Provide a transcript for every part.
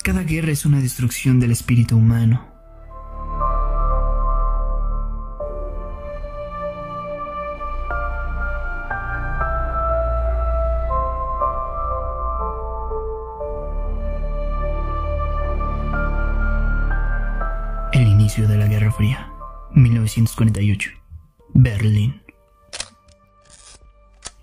cada guerra es una destrucción del espíritu humano. El inicio de la Guerra Fría, 1948, Berlín.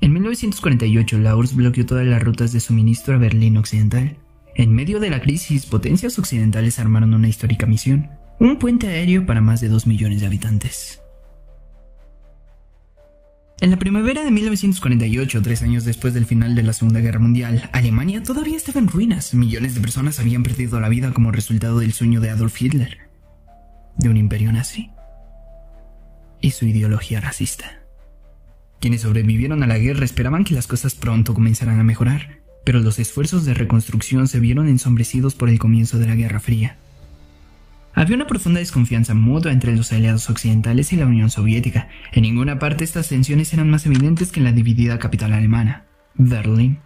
En 1948, la URSS bloqueó todas las rutas de suministro a Berlín Occidental. En medio de la crisis, potencias occidentales armaron una histórica misión, un puente aéreo para más de 2 millones de habitantes. En la primavera de 1948, 3 años después del final de la Segunda Guerra Mundial, Alemania todavía estaba en ruinas. Millones de personas habían perdido la vida como resultado del sueño de Adolf Hitler, de un imperio nazi y su ideología racista. Quienes sobrevivieron a la guerra esperaban que las cosas pronto comenzaran a mejorar, pero los esfuerzos de reconstrucción se vieron ensombrecidos por el comienzo de la Guerra Fría. Había una profunda desconfianza mutua entre los aliados occidentales y la Unión Soviética. En ninguna parte estas tensiones eran más evidentes que en la dividida capital alemana, Berlín.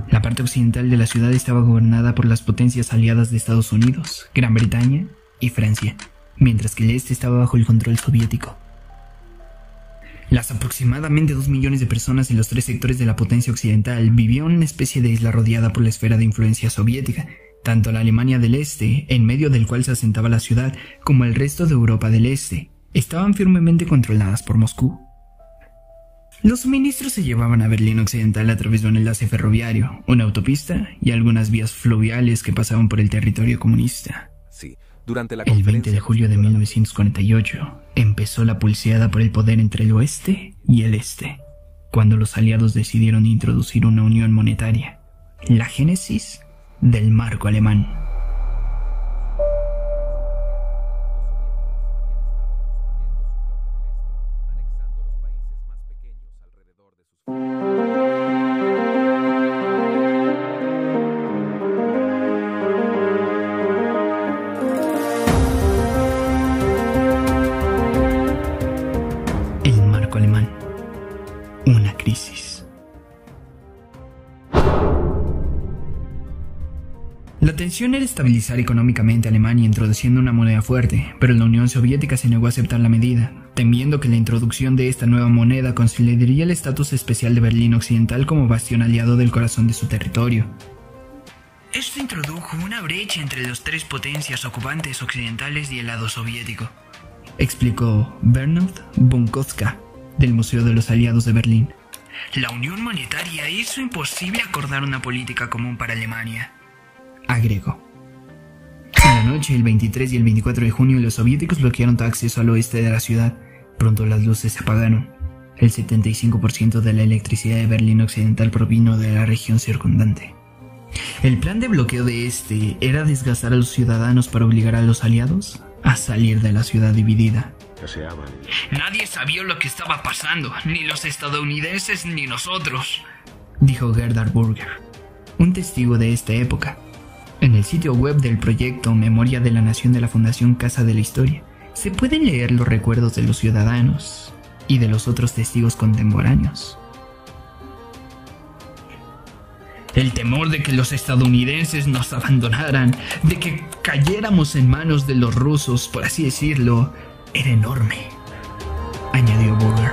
La parte occidental de la ciudad estaba gobernada por las potencias aliadas de Estados Unidos, Gran Bretaña y Francia, mientras que el este estaba bajo el control soviético. Las aproximadamente 2 millones de personas en los 3 sectores de la potencia occidental vivían en una especie de isla rodeada por la esfera de influencia soviética, tanto la Alemania del Este, en medio del cual se asentaba la ciudad, como el resto de Europa del Este, estaban firmemente controladas por Moscú. Los suministros se llevaban a Berlín Occidental a través de un enlace ferroviario, una autopista y algunas vías fluviales que pasaban por el territorio comunista. Sí. Durante la El 20 de julio de 1948 empezó la pulseada por el poder entre el oeste y el este, cuando los aliados decidieron introducir una unión monetaria, la génesis del marco alemán. Alemán, una crisis. La intención era estabilizar económicamente a Alemania introduciendo una moneda fuerte, pero la Unión Soviética se negó a aceptar la medida, temiendo que la introducción de esta nueva moneda consolidaría el estatus especial de Berlín Occidental como bastión aliado del corazón de su territorio. Esto introdujo una brecha entre las 3 potencias ocupantes occidentales y el lado soviético, explicó Bernard Bunkowska, del Museo de los Aliados de Berlín. La unión monetaria hizo imposible acordar una política común para Alemania, agregó. En la noche, el 23 y el 24 de junio, los soviéticos bloquearon todo acceso al oeste de la ciudad. Pronto las luces se apagaron. El 75% de la electricidad de Berlín Occidental provino de la región circundante. El plan de bloqueo de este era desgastar a los ciudadanos para obligar a los aliados a salir de la ciudad dividida. Nadie sabía lo que estaba pasando, ni los estadounidenses ni nosotros, dijo Gerhard Burger, un testigo de esta época. En el sitio web del proyecto Memoria de la Nación de la Fundación Casa de la Historia se pueden leer los recuerdos de los ciudadanos y de los otros testigos contemporáneos. El temor de que los estadounidenses nos abandonaran, de que cayéramos en manos de los rusos, por así decirlo, era enorme, añadió Burger.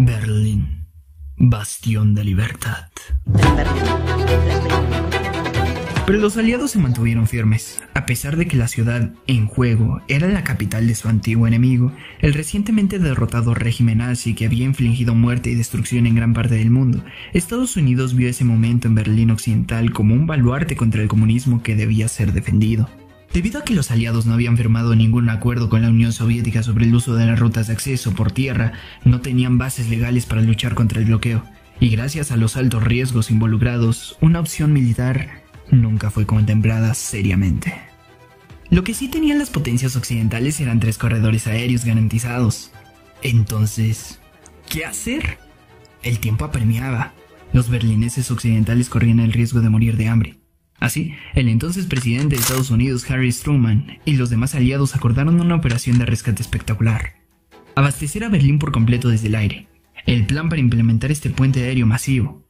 Berlín, bastión de libertad. Pero los aliados se mantuvieron firmes. A pesar de que la ciudad en juego era la capital de su antiguo enemigo, el recientemente derrotado régimen nazi que había infligido muerte y destrucción en gran parte del mundo, Estados Unidos vio ese momento en Berlín Occidental como un baluarte contra el comunismo que debía ser defendido. Debido a que los aliados no habían firmado ningún acuerdo con la Unión Soviética sobre el uso de las rutas de acceso por tierra, no tenían bases legales para luchar contra el bloqueo, y gracias a los altos riesgos involucrados, una opción militar nunca fue contemplada seriamente. Lo que sí tenían las potencias occidentales eran 3 corredores aéreos garantizados. Entonces, ¿qué hacer? El tiempo apremiaba. Los berlineses occidentales corrían el riesgo de morir de hambre. Así, el entonces presidente de Estados Unidos, Harry Truman, y los demás aliados acordaron una operación de rescate espectacular. Abastecer a Berlín por completo desde el aire. El plan para implementar este puente aéreo masivo.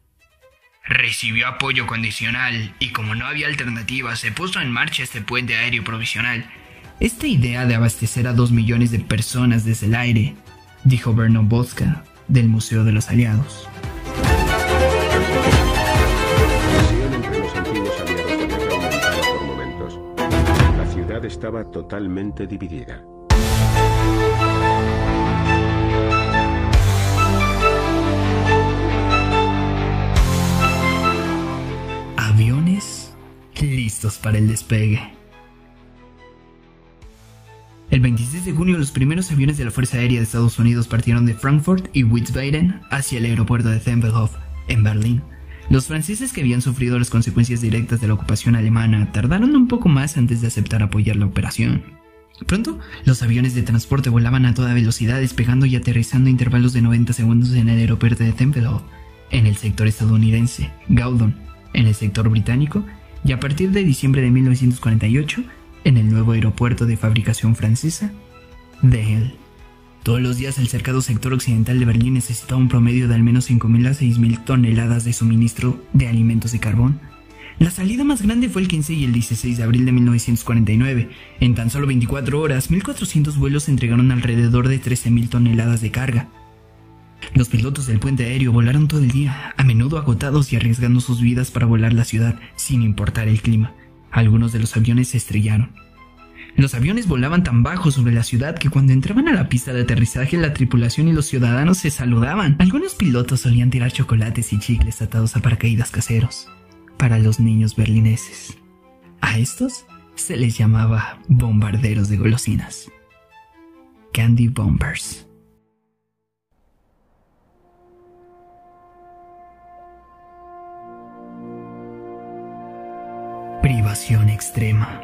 Recibió apoyo condicional y como no había alternativa, se puso en marcha este puente aéreo provisional. Esta idea de abastecer a 2 millones de personas desde el aire, dijo Bernard Boska, del Museo de los Aliados. La ciudad estaba totalmente dividida. Aviones listos para el despegue. El 26 de junio, los primeros aviones de la Fuerza Aérea de Estados Unidos partieron de Frankfurt y Wiesbaden hacia el aeropuerto de Tempelhof, en Berlín. Los franceses, que habían sufrido las consecuencias directas de la ocupación alemana, tardaron un poco más antes de aceptar apoyar la operación. Pronto, los aviones de transporte volaban a toda velocidad, despegando y aterrizando a intervalos de 90 segundos en el aeropuerto de Tempelhof, en el sector estadounidense, Gaudon, en el sector británico, y a partir de diciembre de 1948, en el nuevo aeropuerto de fabricación francesa, Dehl. Todos los días el cercado sector occidental de Berlín necesitaba un promedio de al menos 5.000 a 6.000 toneladas de suministro de alimentos y carbón. La salida más grande fue el 15 y el 16 de abril de 1949. En tan solo 24 horas, 1.400 vuelos entregaron alrededor de 13.000 toneladas de carga. Los pilotos del puente aéreo volaron todo el día, a menudo agotados y arriesgando sus vidas para volar la ciudad, sin importar el clima. Algunos de los aviones se estrellaron. Los aviones volaban tan bajo sobre la ciudad que cuando entraban a la pista de aterrizaje, la tripulación y los ciudadanos se saludaban. Algunos pilotos solían tirar chocolates y chicles atados a paracaídas caseros para los niños berlineses. A estos se les llamaba bombarderos de golosinas. Candy Bombers. Privación extrema.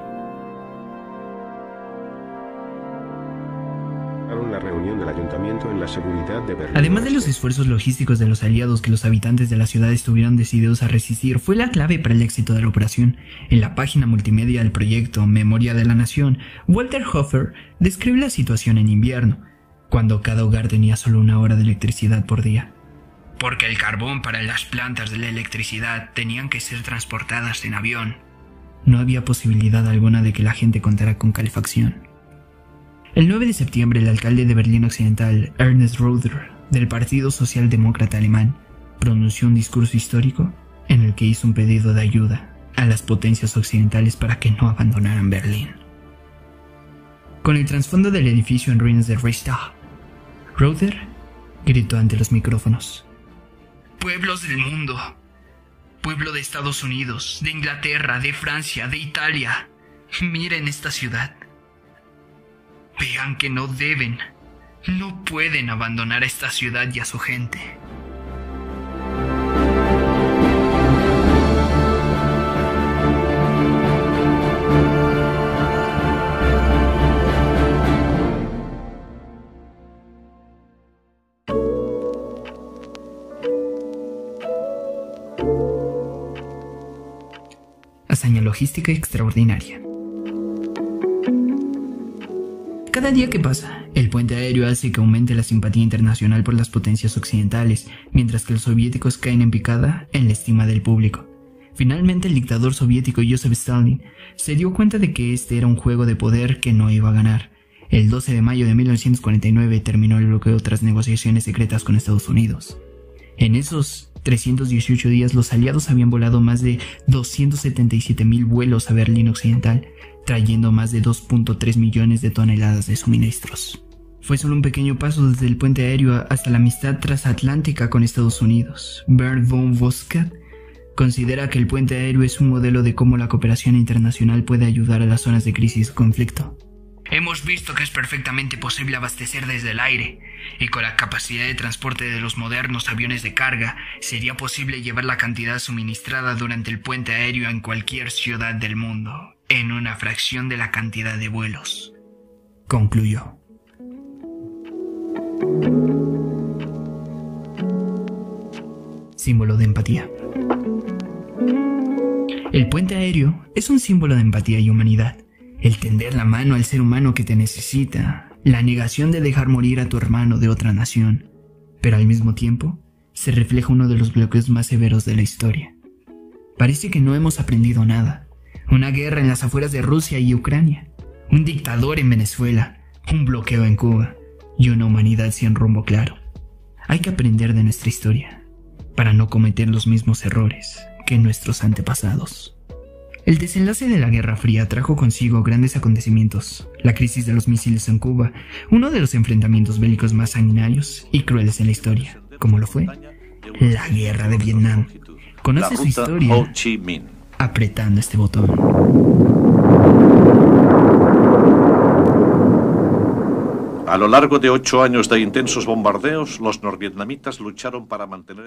La reunión del ayuntamiento en la seguridad de Berlín. Además de los esfuerzos logísticos de los aliados que los habitantes de la ciudad estuvieron decididos a resistir, fue la clave para el éxito de la operación. En la página multimedia del proyecto Memoria de la Nación, Walter Hofer describe la situación en invierno, cuando cada hogar tenía solo 1 hora de electricidad por día. Porque el carbón para las plantas de la electricidad tenían que ser transportadas en avión. No había posibilidad alguna de que la gente contara con calefacción. El 9 de septiembre, el alcalde de Berlín Occidental, Ernst Röder, del Partido Socialdemócrata Alemán, pronunció un discurso histórico en el que hizo un pedido de ayuda a las potencias occidentales para que no abandonaran Berlín. Con el trasfondo del edificio en ruinas del Reichstag, Röder gritó ante los micrófonos: «Pueblos del mundo, pueblo de Estados Unidos, de Inglaterra, de Francia, de Italia, miren esta ciudad. Vean que no deben, no pueden abandonar a esta ciudad y a su gente». Hazaña logística extraordinaria. Cada día que pasa, el puente aéreo hace que aumente la simpatía internacional por las potencias occidentales, mientras que los soviéticos caen en picada en la estima del público. Finalmente, el dictador soviético Joseph Stalin se dio cuenta de que este era un juego de poder que no iba a ganar. El 12 de mayo de 1949 terminó el bloqueo tras negociaciones secretas con Estados Unidos. En esos 318 días, los aliados habían volado más de 277.000 vuelos a Berlín Occidental, trayendo más de 2.3 millones de toneladas de suministros. Fue solo un pequeño paso desde el puente aéreo hasta la amistad transatlántica con Estados Unidos. Bert von Boska considera que el puente aéreo es un modelo de cómo la cooperación internacional puede ayudar a las zonas de crisis y conflicto. Hemos visto que es perfectamente posible abastecer desde el aire, y con la capacidad de transporte de los modernos aviones de carga, sería posible llevar la cantidad suministrada durante el puente aéreo en cualquier ciudad del mundo, en una fracción de la cantidad de vuelos, concluyó. Símbolo de empatía. El puente aéreo es un símbolo de empatía y humanidad. El tender la mano al ser humano que te necesita, la negación de dejar morir a tu hermano de otra nación, pero al mismo tiempo se refleja uno de los bloqueos más severos de la historia. Parece que no hemos aprendido nada. Una guerra en las afueras de Rusia y Ucrania, un dictador en Venezuela, un bloqueo en Cuba y una humanidad sin rumbo claro. Hay que aprender de nuestra historia para no cometer los mismos errores que nuestros antepasados. El desenlace de la Guerra Fría trajo consigo grandes acontecimientos: la crisis de los misiles en Cuba, uno de los enfrentamientos bélicos más sanguinarios y crueles en la historia, como lo fue la Guerra de Vietnam. Conoce su historia Ho Chi Minh apretando este botón. A lo largo de 8 años de intensos bombardeos, los norvietnamitas lucharon para mantener